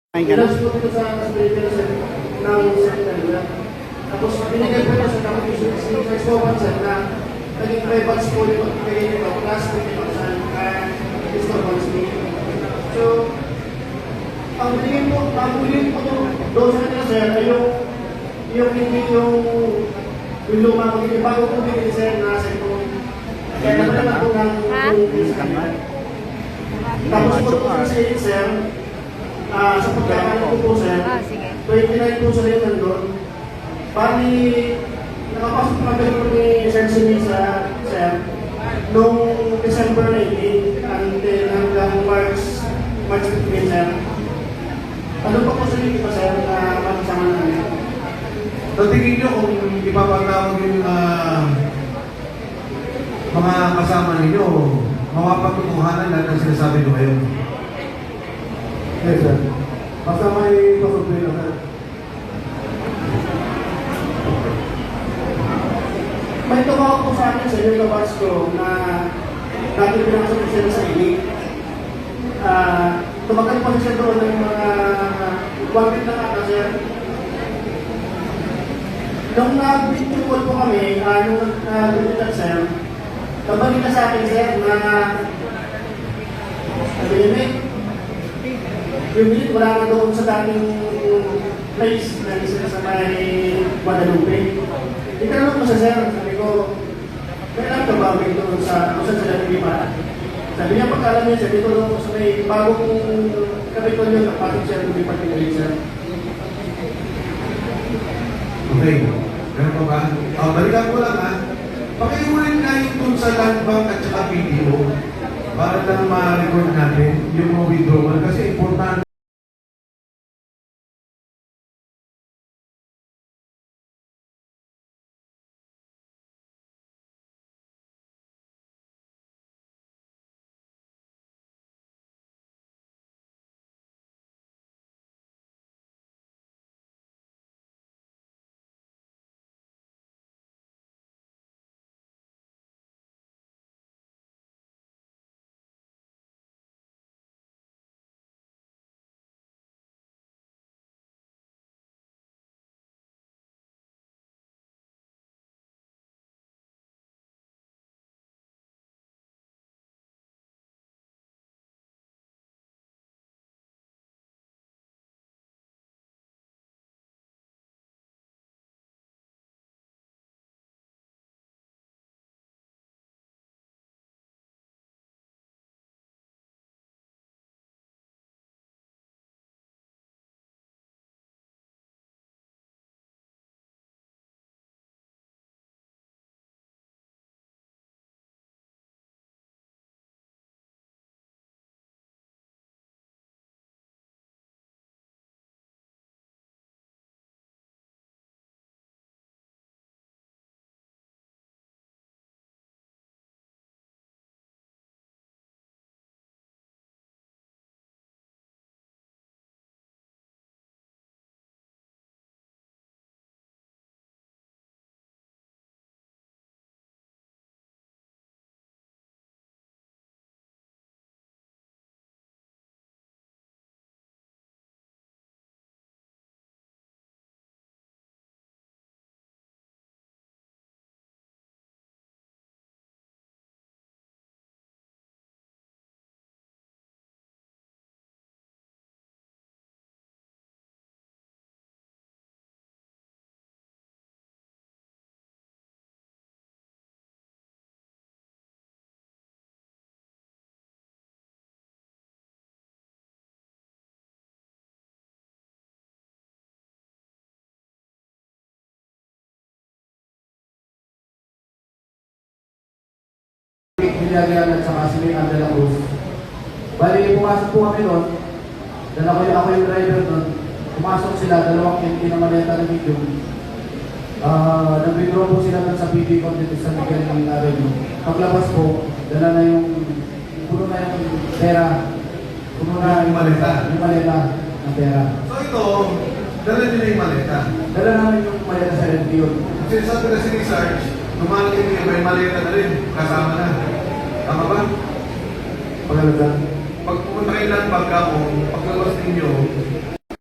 Ay, gano'n? Ilas po dito sa Spirital Sir ng Secretary. Tapos binigay po niya sa Commission si Escobar Sir na naging records po yung pagbigay nito plus 50,000 Escobar Sir. So, ang binigay po doon sa kanila Sir ay yung hindi yung lumang, yung bago po binigay Sir na sa itong kaya naman po ng tapos po po sa Sir, sa pagkakain ko po Sir, 29 po sa rin nandun. Bali, nakapasok na pero ni Sir Simi sa Sir noong December 19 until hanggang March 15 Sir. Ano pa po sa rin ito Sir na makasama namin? So tingin nyo kung ipapatawag yung mga kasama ninyo, mapapatutuhanan lahat ng sinasabi nyo ngayon. Yes Sir. Basta may pasutuin na Sir. May tumawag po sa akin sa New Tabasco na dati pinakasok siya sa ilig. Tumagal po siya doon ng mga 1 week na ata Sir. Nung nag-bitipol po kami, nung nag-bitipol Sir, kabalik na sa akin Sir na sabi niya, yung bilit wala na doon sa dating place na isa sa may Guadalupe. Itanong ko sa Sir, sabi ko, kailan ka ba may doon sa kung saan sila nilipat? Sabi niya, pagkalam niya Sir, dito doon sa may bagong kapitol niyo, kapatid Sir, nilipat niya Sir. Okay. Meron pa ba? Balikan ko lang ha. Pakiulit na yung dun sa land bank at saka video para lang ma-record natin yung mga withdrawal kasi importante. Villarreal at saka si Miguel de la Cruz. Bali, pumasok po kami doon. Ako yung driver doon. Pumasok sila, dalawang empty na maleta ng medium. Nag-withdraw po sila doon sa PB Content sa Miguel ng Avenue. Paglabas po, dala na yung puno na yung pera. Puno na Yung maleta. Yung maleta ng pera. So ito, dala nila yung maleta. Dala namin yung maleta sa LTO. Kasi sabi na si Sarge, lumalaking niya may maleta na rin, kasama na. Tama ba? Pagkalaga. Pag pumunta kayo lang pagka mo, paglabas ninyo,